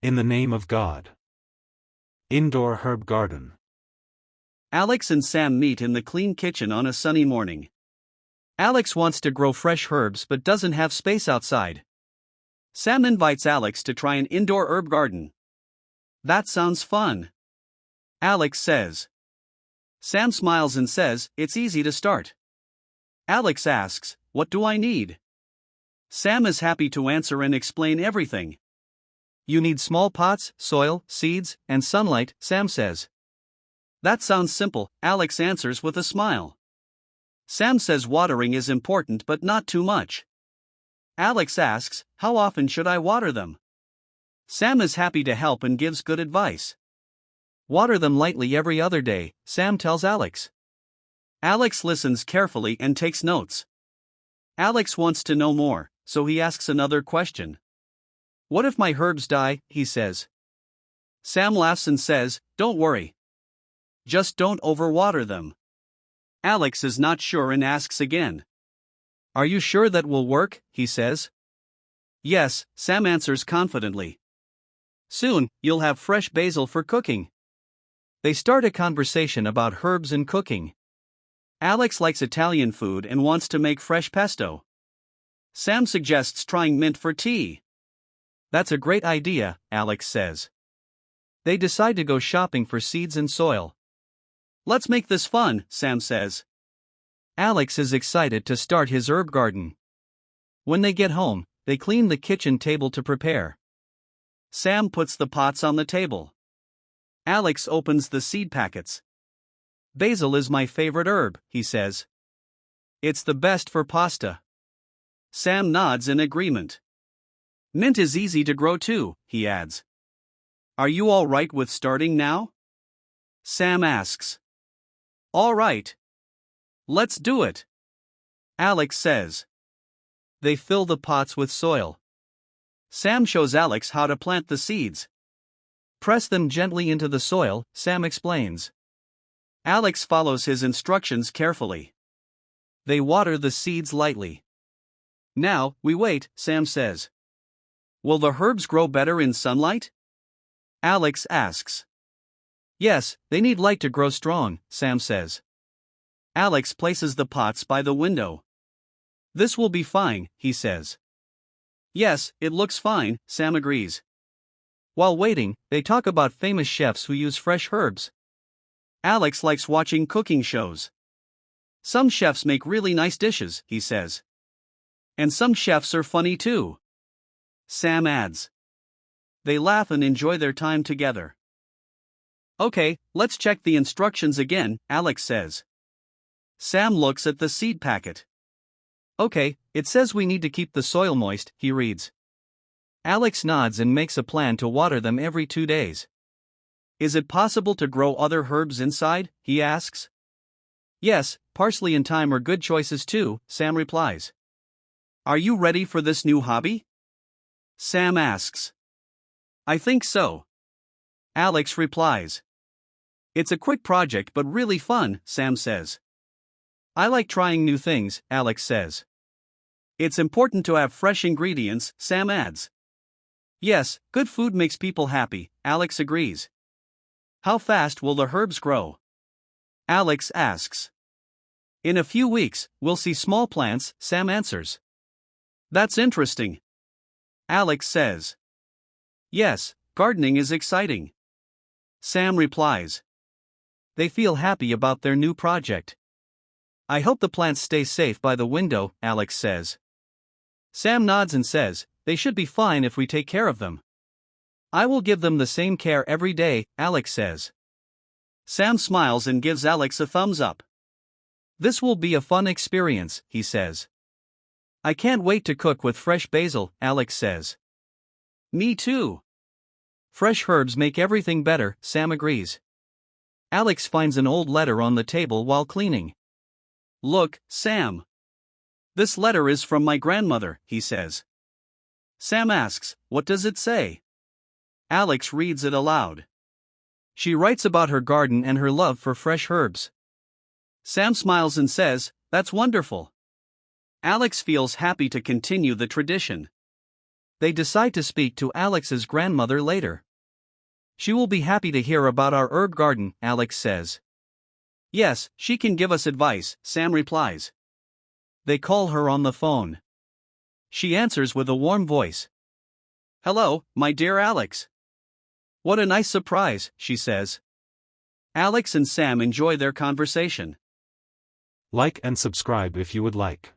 In the name of God. Indoor herb garden. Alex and Sam meet in the clean kitchen on a sunny morning. Alex wants to grow fresh herbs but doesn't have space outside. Sam invites Alex to try an indoor herb garden. That sounds fun, Alex says. Sam smiles and says, it's easy to start. Alex asks, what do I need? Sam is happy to answer and explain everything. You need small pots, soil, seeds, and sunlight, Sam says. That sounds simple, Alex answers with a smile. Sam says watering is important but not too much. Alex asks, how often should I water them? Sam is happy to help and gives good advice. Water them lightly every other day, Sam tells Alex. Alex listens carefully and takes notes. Alex wants to know more, so he asks another question. What if my herbs die, he says. Sam laughs and says, don't worry. Just don't overwater them. Alex is not sure and asks again. Are you sure that will work, he says. Yes, Sam answers confidently. Soon, you'll have fresh basil for cooking. They start a conversation about herbs and cooking. Alex likes Italian food and wants to make fresh pesto. Sam suggests trying mint for tea. That's a great idea, Alex says. They decide to go shopping for seeds and soil. Let's make this fun, Sam says. Alex is excited to start his herb garden. When they get home, they clean the kitchen table to prepare. Sam puts the pots on the table. Alex opens the seed packets. Basil is my favorite herb, he says. It's the best for pasta. Sam nods in agreement. Mint is easy to grow too, he adds. Are you all right with starting now? Sam asks. All right. Let's do it, Alex says. They fill the pots with soil. Sam shows Alex how to plant the seeds. Press them gently into the soil, Sam explains. Alex follows his instructions carefully. They water the seeds lightly. Now, we wait, Sam says. Will the herbs grow better in sunlight? Alex asks. Yes, they need light to grow strong, Sam says. Alex places the pots by the window. This will be fine, he says. Yes, it looks fine, Sam agrees. While waiting, they talk about famous chefs who use fresh herbs. Alex likes watching cooking shows. Some chefs make really nice dishes, he says. And some chefs are funny too, Sam adds. They laugh and enjoy their time together. Okay, let's check the instructions again, Alex says. Sam looks at the seed packet. Okay, it says we need to keep the soil moist, he reads. Alex nods and makes a plan to water them every 2 days. Is it possible to grow other herbs inside, he asks. Yes, parsley and thyme are good choices too, Sam replies. Are you ready for this new hobby? Sam asks. I think so, Alex replies. It's a quick project but really fun, Sam says. I like trying new things, Alex says. It's important to have fresh ingredients, Sam adds. Yes, good food makes people happy, Alex agrees. How fast will the herbs grow? Alex asks. In a few weeks, we'll see small plants, Sam answers. That's interesting, Alex says. Yes, gardening is exciting, Sam replies. They feel happy about their new project. I hope the plants stay safe by the window, Alex says. Sam nods and says, they should be fine if we take care of them. I will give them the same care every day, Alex says. Sam smiles and gives Alex a thumbs up. This will be a fun experience, he says. I can't wait to cook with fresh basil, Alex says. Me too. Fresh herbs make everything better, Sam agrees. Alex finds an old letter on the table while cleaning. Look, Sam. This letter is from my grandmother, he says. Sam asks, what does it say? Alex reads it aloud. She writes about her garden and her love for fresh herbs. Sam smiles and says, that's wonderful. Alex feels happy to continue the tradition. They decide to speak to Alex's grandmother later. She will be happy to hear about our herb garden, Alex says. Yes, she can give us advice, Sam replies. They call her on the phone. She answers with a warm voice. Hello, my dear Alex. What a nice surprise, she says. Alex and Sam enjoy their conversation. Like and subscribe if you would like.